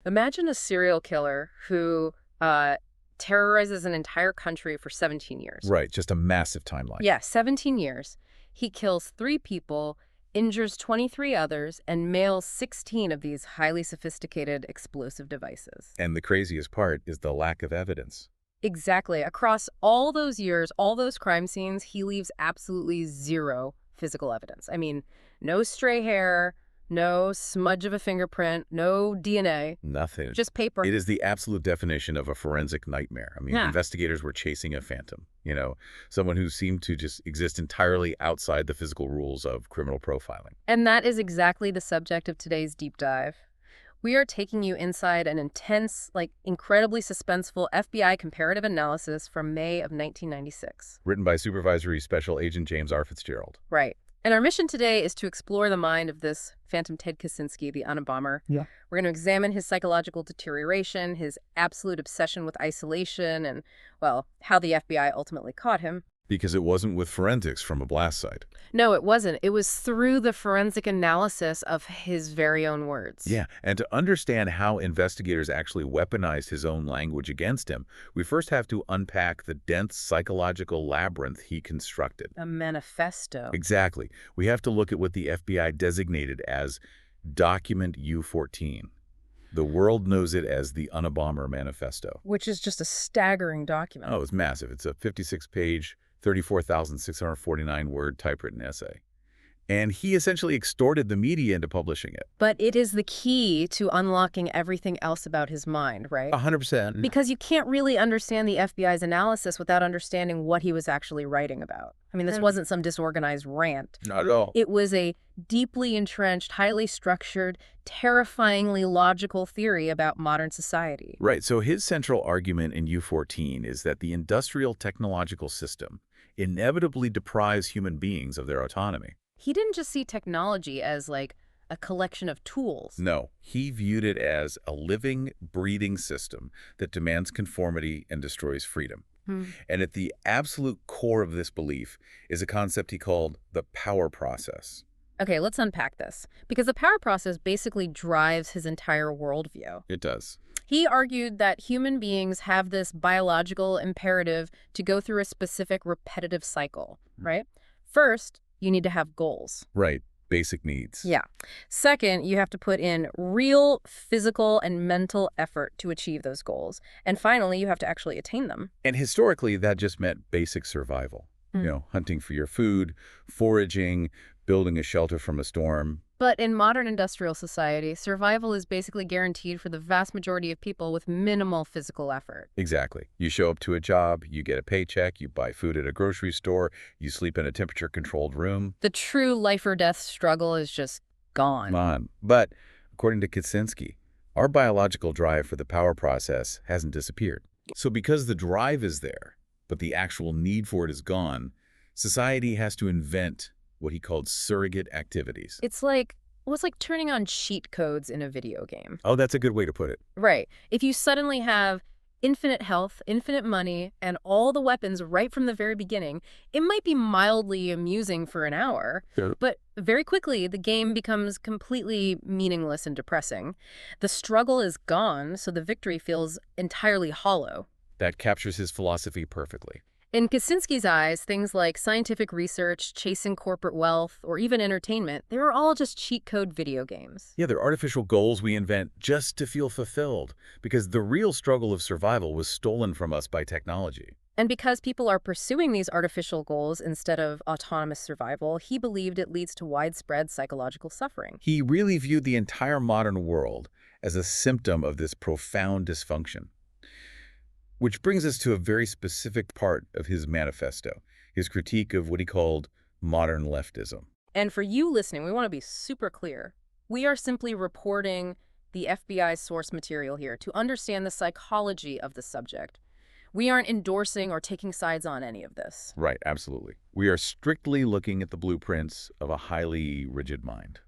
Imagine a serial killer who terrorizes an entire country for 17 years. Right, just a massive timeline. Yeah, 17 years. He kills 3 people, injures 23 others, and mails 16 of these highly sophisticated explosive devices. And the craziest part is the lack of evidence. Exactly. Across all those years, all those crime scenes, he leaves absolutely zero physical evidence. I mean, no stray hair, no smudge of a fingerprint, no DNA, Nothing. just paper. It is the absolute definition of a forensic nightmare. I mean, Yeah. investigators were chasing a phantom, someone who seemed to just exist entirely outside the physical rules of criminal profiling. And that is exactly the subject of today's deep dive. We are taking you inside an intense, incredibly suspenseful FBI comparative analysis from May of 1996. Written by Supervisory Special Agent James R. Fitzgerald. Right. And our mission today is to explore the mind of this phantom Ted Kaczynski, the Unabomber. Yeah. We're going to examine his psychological deterioration, his absolute obsession with isolation, and, well, how the FBI ultimately caught him. Because it wasn't with forensics from a blast site. No, it wasn't. It was through the forensic analysis of his very own words. Yeah, and to understand how investigators actually weaponized his own language against him, we first have to unpack the dense psychological labyrinth he constructed. A manifesto. Exactly. We have to look at what the FBI designated as Document U-14. The world knows it as the Unabomber Manifesto. Which is just a staggering document. Oh, it's massive. It's a 56-page, 34,649-word typewritten essay. And he essentially extorted the media into publishing it. But it is the key to unlocking everything else about his mind, right? 100%. Because you can't really understand the FBI's analysis without understanding what he was actually writing about. I mean, this wasn't some disorganized rant. Not at all. It was a deeply entrenched, highly structured, terrifyingly logical theory about modern society. Right. So his central argument in U-14 is that the industrial technological system inevitably deprives human beings of their autonomy. He didn't just see technology as, a collection of tools. No, he viewed it as a living, breathing system that demands conformity and destroys freedom. And at the absolute core of this belief is a concept he called the power process. Okay, let's unpack this. Because the power process basically drives his entire worldview. It does. He argued that human beings have this biological imperative to go through a specific repetitive cycle, right? First, you need to have goals. Right. Basic needs. Yeah. Second, you have to put in real physical and mental effort to achieve those goals. And finally, you have to actually attain them. And historically, that just meant basic survival. Hunting for your food, foraging, building a shelter from a storm. But in modern industrial society, survival is basically guaranteed for the vast majority of people with minimal physical effort. Exactly. You show up to a job, you get a paycheck, you buy food at a grocery store, you sleep in a temperature-controlled room. The true life or death struggle is just gone. But according to Kaczynski, our biological drive for the power process hasn't disappeared. So because the drive is there, but the actual need for it is gone, society has to invent what he called surrogate activities. It's like turning on cheat codes in a video game. Oh, that's a good way to put it. Right. If you suddenly have infinite health, infinite money, and all the weapons right from the very beginning, it might be mildly amusing for an hour, but very quickly the game becomes completely meaningless and depressing. The struggle is gone, so the victory feels entirely hollow. That captures his philosophy perfectly. In Kaczynski's eyes, things like scientific research, chasing corporate wealth, or even entertainment, they were all just cheat code video games. Yeah, they're artificial goals we invent just to feel fulfilled, because the real struggle of survival was stolen from us by technology. And because people are pursuing these artificial goals instead of autonomous survival, he believed it leads to widespread psychological suffering. He really viewed the entire modern world as a symptom of this profound dysfunction. Which brings us to a very specific part of his manifesto, his critique of what he called modern leftism. And for you listening, we want to be super clear. We are simply reporting the FBI's source material here to understand the psychology of the subject. We aren't endorsing or taking sides on any of this. Right, absolutely. We are strictly looking at the blueprints of a highly rigid mind.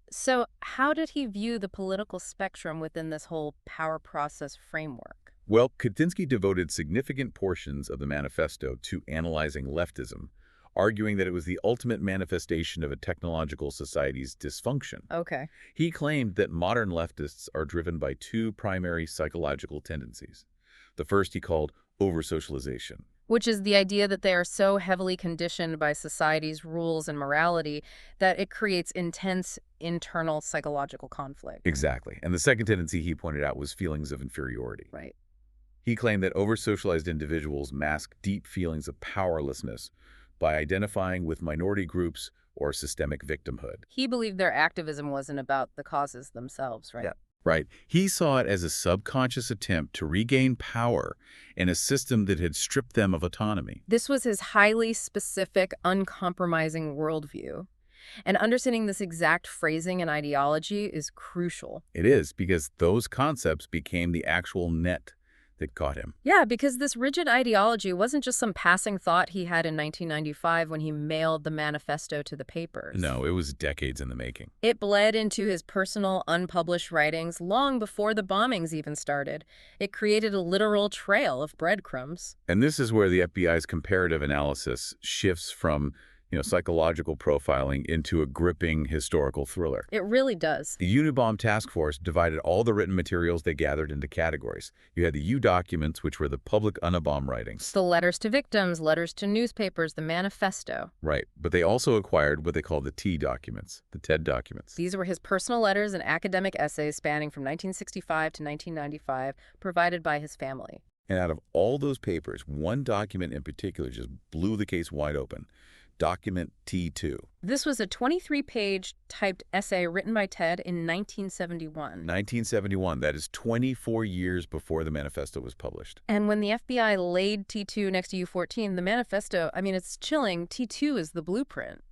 So how did he view the political spectrum within this whole power process framework? Well, Kaczynski devoted significant portions of the manifesto to analyzing leftism, arguing that it was the ultimate manifestation of a technological society's dysfunction. Okay. He claimed that modern leftists are driven by two primary psychological tendencies. The first he called over-socialization. Which is the idea that they are so heavily conditioned by society's rules and morality that it creates intense internal psychological conflict. Exactly. And the second tendency he pointed out was feelings of inferiority. Right. He claimed that over-socialized individuals mask deep feelings of powerlessness by identifying with minority groups or systemic victimhood. He believed their activism wasn't about the causes themselves, right? Yeah. Right. He saw it as a subconscious attempt to regain power in a system that had stripped them of autonomy. This was his highly specific, uncompromising worldview. And understanding this exact phrasing and ideology is crucial. It is, because those concepts became the actual net that caught him. Yeah, because this rigid ideology wasn't just some passing thought he had in 1995 when he mailed the manifesto to the papers. No, it was decades in the making. It bled into his personal, unpublished writings long before the bombings even started. It created a literal trail of breadcrumbs. And this is where the FBI's comparative analysis shifts from psychological profiling into a gripping historical thriller. It really does. The Unabomber task force divided all the written materials they gathered into categories. You had the U documents, which were the public Unabomber writings. The letters to victims, letters to newspapers, the manifesto. Right, but they also acquired what they call the T documents, the Ted documents. These were his personal letters and academic essays spanning from 1965 to 1995, provided by his family. And out of all those papers, one document in particular just blew the case wide open. Document T2. This was a 23-page typed essay written by Ted in 1971. 1971. That is 24 years before the manifesto was published. And when the FBI laid T2 next to U14, the manifesto, it's chilling. T2 is the blueprint.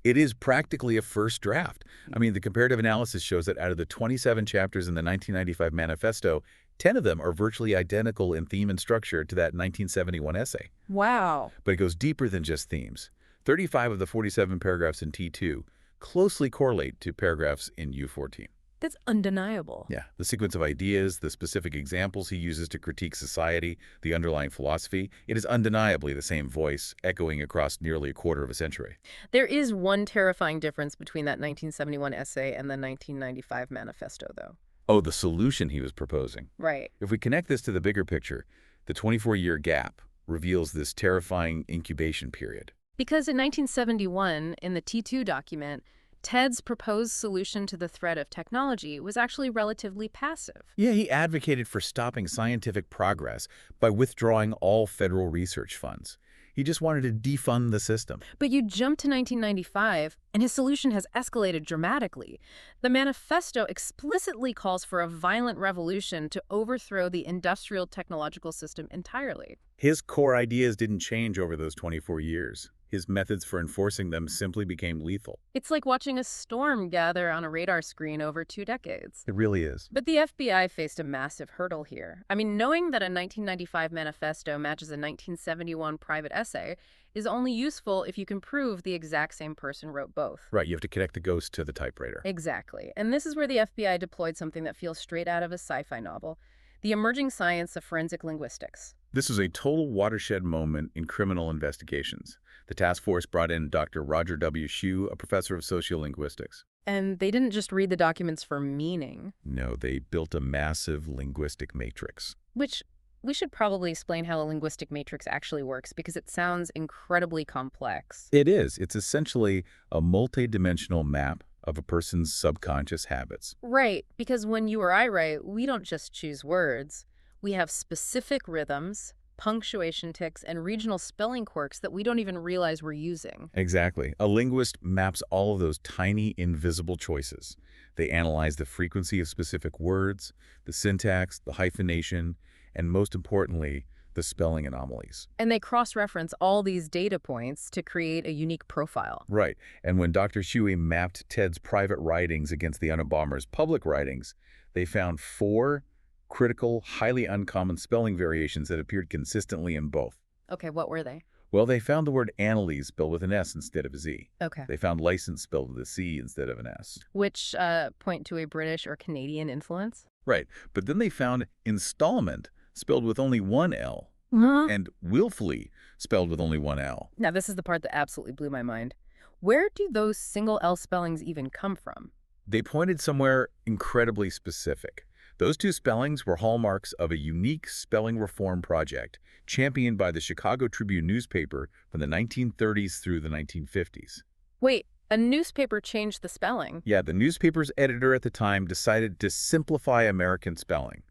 It is practically a first draft. The comparative analysis shows that out of the 27 chapters in the 1995 manifesto, 10 of them are virtually identical in theme and structure to that 1971 essay. Wow. But it goes deeper than just themes. 35 of the 47 paragraphs in T2 closely correlate to paragraphs in U14. That's undeniable. Yeah, the sequence of ideas, the specific examples he uses to critique society, the underlying philosophy, it is undeniably the same voice echoing across nearly a quarter of a century. There is one terrifying difference between that 1971 essay and the 1995 manifesto, though. Oh, the solution he was proposing. Right. If we connect this to the bigger picture, the 24-year gap reveals this terrifying incubation period. Because in 1971, in the T2 document, Ted's proposed solution to the threat of technology was actually relatively passive. Yeah, he advocated for stopping scientific progress by withdrawing all federal research funds. He just wanted to defund the system. But you jump to 1995, and his solution has escalated dramatically. The manifesto explicitly calls for a violent revolution to overthrow the industrial technological system entirely. His core ideas didn't change over those 24 years. His methods for enforcing them simply became lethal. It's like watching a storm gather on a radar screen over 2 decades. It really is. But the FBI faced a massive hurdle here. Knowing that a 1995 manifesto matches a 1971 private essay is only useful if you can prove the exact same person wrote both. Right, you have to connect the ghost to the typewriter. Exactly. And this is where the FBI deployed something that feels straight out of a sci-fi novel, the emerging science of forensic linguistics. This was a total watershed moment in criminal investigations. The task force brought in Dr. Roger W. Shue, a professor of sociolinguistics. And they didn't just read the documents for meaning. No, they built a massive linguistic matrix. Which we should probably explain how a linguistic matrix actually works, because it sounds incredibly complex. It is. It's essentially a multi-dimensional map of a person's subconscious habits. Right, because when you or I write, we don't just choose words. We have specific rhythms, punctuation ticks, and regional spelling quirks that we don't even realize we're using. Exactly. A linguist maps all of those tiny, invisible choices. They analyze the frequency of specific words, the syntax, the hyphenation, and most importantly, the spelling anomalies. And they cross-reference all these data points to create a unique profile. Right. And when Dr. Shue mapped Ted's private writings against the Unabomber's public writings, they found 4 critical, highly uncommon spelling variations that appeared consistently in both. Okay, what were they? Well, they found the word analyse spelled with an S instead of a Z. Okay. They found license spelled with a C instead of an S. Which point to a British or Canadian influence? Right. But then they found installment spelled with only one L and willfully, spelled with only one L. Now, this is the part that absolutely blew my mind. Where do those single L spellings even come from? They pointed somewhere incredibly specific. Those two spellings were hallmarks of a unique spelling reform project championed by the Chicago Tribune newspaper from the 1930s through the 1950s. Wait, a newspaper changed the spelling? Yeah, the newspaper's editor at the time decided to simplify American spelling,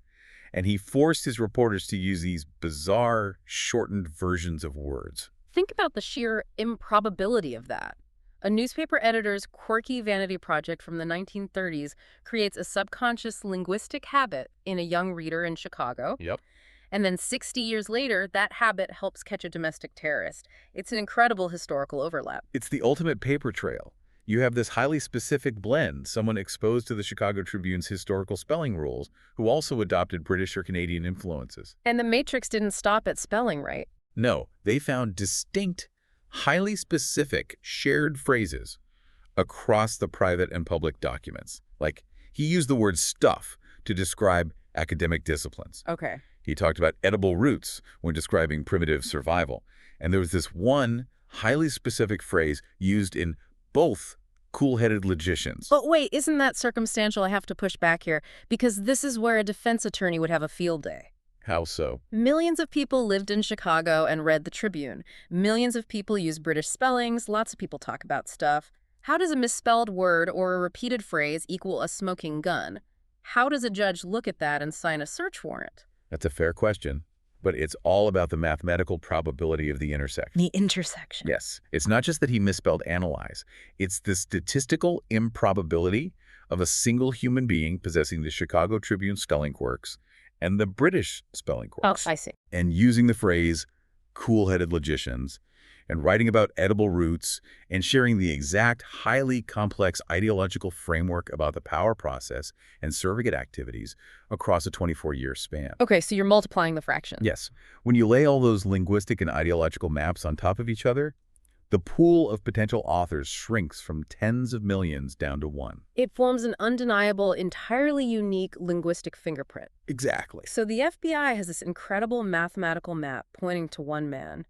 and he forced his reporters to use these bizarre, shortened versions of words. Think about the sheer improbability of that. A newspaper editor's quirky vanity project from the 1930s creates a subconscious linguistic habit in a young reader in Chicago. Yep. And then 60 years later, that habit helps catch a domestic terrorist. It's an incredible historical overlap. It's the ultimate paper trail. You have this highly specific blend, someone exposed to the Chicago Tribune's historical spelling rules, who also adopted British or Canadian influences. And the Matrix didn't stop at spelling right. No, they found distinct, highly specific, shared phrases across the private and public documents. Like, he used the word stuff to describe academic disciplines. Okay. He talked about edible roots when describing primitive survival. And there was this one highly specific phrase used in both cool-headed logicians. But wait, isn't that circumstantial? I have to push back here, because this is where a defense attorney would have a field day. How so? Millions of people lived in Chicago and read the Tribune. Millions of people use British spellings. Lots of people talk about stuff. How does a misspelled word or a repeated phrase equal a smoking gun? How does a judge look at that and sign a search warrant? That's a fair question, but it's all about the mathematical probability of the intersection. The intersection. Yes. It's not just that he misspelled analyze. It's the statistical improbability of a single human being possessing the Chicago Tribune spelling quirks and the British spelling quirks. Oh, I see. And using the phrase cool-headed logicians and writing about edible roots and sharing the exact highly complex ideological framework about the power process and surrogate activities across a 24-year span. Okay, so you're multiplying the fraction. Yes. When you lay all those linguistic and ideological maps on top of each other, the pool of potential authors shrinks from tens of millions down to one. It forms an undeniable, entirely unique linguistic fingerprint. Exactly. So the FBI has this incredible mathematical map pointing to one man.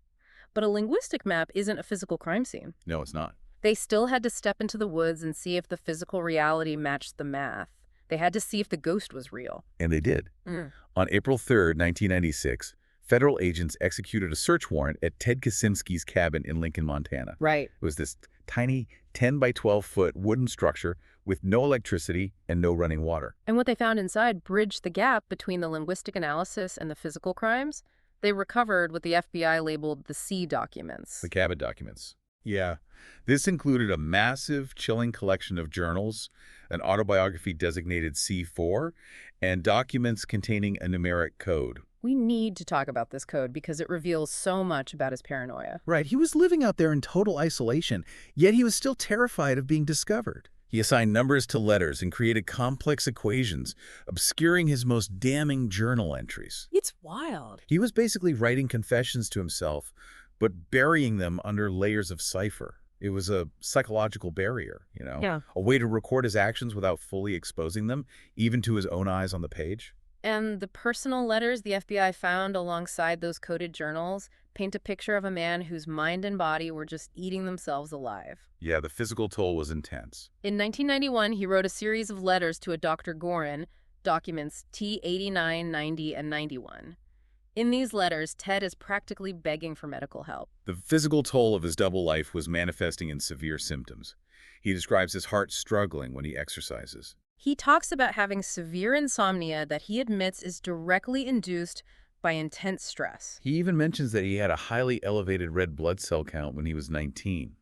But a linguistic map isn't a physical crime scene. No, it's not. They still had to step into the woods and see if the physical reality matched the math. They had to see if the ghost was real. And they did. On April 3rd, 1996, federal agents executed a search warrant at Ted Kaczynski's cabin in Lincoln, Montana. Right. It was this tiny 10 by 12-foot wooden structure with no electricity and no running water. And what they found inside bridged the gap between the linguistic analysis and the physical crimes. They recovered what the FBI labeled the C documents. The Cabot documents. Yeah. This included a massive, chilling collection of journals, an autobiography designated C4, and documents containing a numeric code. We need to talk about this code because it reveals so much about his paranoia. Right. He was living out there in total isolation, yet he was still terrified of being discovered. He assigned numbers to letters and created complex equations, obscuring his most damning journal entries. It's wild. He was basically writing confessions to himself, but burying them under layers of cipher. It was a psychological barrier, you know? Yeah. A way to record his actions without fully exposing them, even to his own eyes on the page. And the personal letters the FBI found alongside those coded journals paint a picture of a man whose mind and body were just eating themselves alive. Yeah, the physical toll was intense. In 1991, he wrote a series of letters to a Dr. Gorin, documents T89, 90, and 91. In these letters, Ted is practically begging for medical help. The physical toll of his double life was manifesting in severe symptoms. He describes his heart struggling when he exercises. He talks about having severe insomnia that he admits is directly induced by intense stress. He even mentions that he had a highly elevated red blood cell count when he was 19.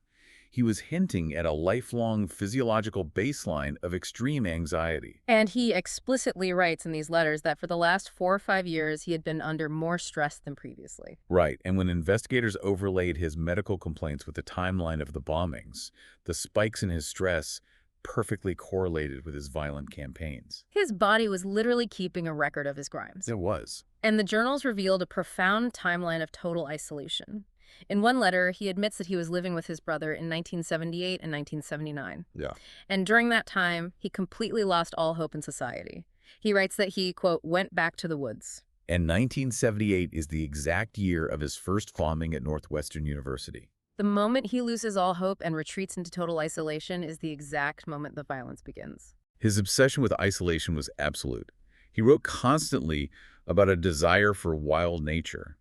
He was hinting at a lifelong physiological baseline of extreme anxiety. And he explicitly writes in these letters that for the last 4 or 5 years, he had been under more stress than previously. Right, and when investigators overlaid his medical complaints with the timeline of the bombings, the spikes in his stress perfectly correlated with his violent campaigns. His body was literally keeping a record of his crimes. It was. And the journals revealed a profound timeline of total isolation. In one letter, he admits that he was living with his brother in 1978 and 1979. Yeah. And during that time, he completely lost all hope in society. He writes that he, quote, went back to the woods. And 1978 is the exact year of his first bombing at Northwestern University. The moment he loses all hope and retreats into total isolation is the exact moment the violence begins. His obsession with isolation was absolute. He wrote constantly about a desire for wild nature,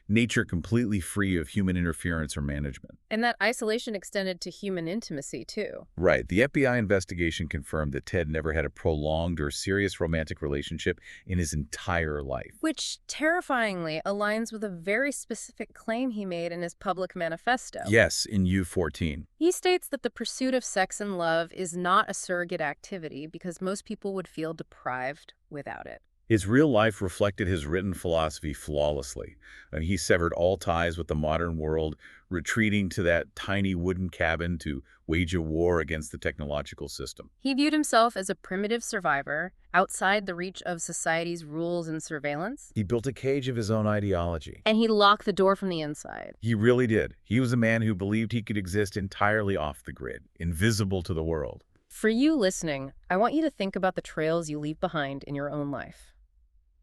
nature completely free of human interference or management. And that isolation extended to human intimacy, too. Right. The FBI investigation confirmed that Ted never had a prolonged or serious romantic relationship in his entire life. Which, terrifyingly, aligns with a very specific claim he made in his public manifesto. Yes, in U14. He states that the pursuit of sex and love is not a surrogate activity because most people would feel deprived without it. His real life reflected his written philosophy flawlessly. He severed all ties with the modern world, retreating to that tiny wooden cabin to wage a war against the technological system. He viewed himself as a primitive survivor, outside the reach of society's rules and surveillance. He built a cage of his own ideology. And he locked the door from the inside. He really did. He was a man who believed he could exist entirely off the grid, invisible to the world. For you listening, I want you to think about the trails you leave behind in your own life.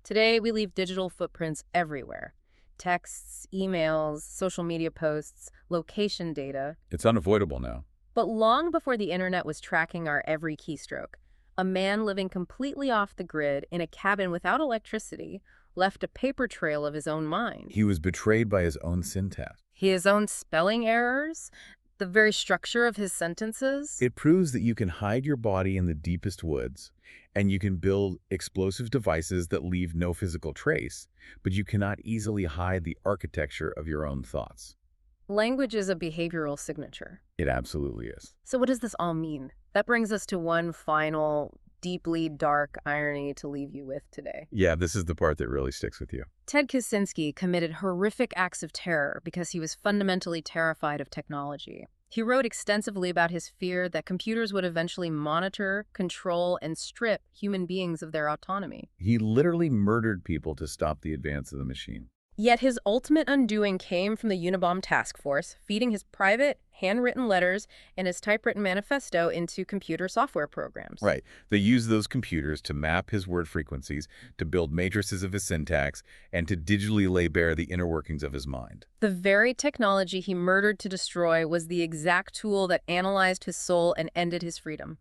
Today, we leave digital footprints everywhere. Texts, emails, social media posts, location data. It's unavoidable now. But long before the internet was tracking our every keystroke, a man living completely off the grid in a cabin without electricity left a paper trail of his own mind. He was betrayed by his own syntax. His own spelling errors, the very structure of his sentences. It proves that you can hide your body in the deepest woods, and you can build explosive devices that leave no physical trace, but you cannot easily hide the architecture of your own thoughts. Language is a behavioral signature. It absolutely is. So what does this all mean? That brings us to one final, deeply dark irony to leave you with today. Yeah, this is the part that really sticks with you. Ted Kaczynski committed horrific acts of terror because he was fundamentally terrified of technology. He wrote extensively about his fear that computers would eventually monitor, control, and strip human beings of their autonomy. He literally murdered people to stop the advance of the machine. Yet his ultimate undoing came from the Unabomber task force, feeding his private, handwritten letters and his typewritten manifesto into computer software programs. Right. They used those computers to map his word frequencies, to build matrices of his syntax, and to digitally lay bare the inner workings of his mind. The very technology he murdered to destroy was the exact tool that analyzed his soul and ended his freedom.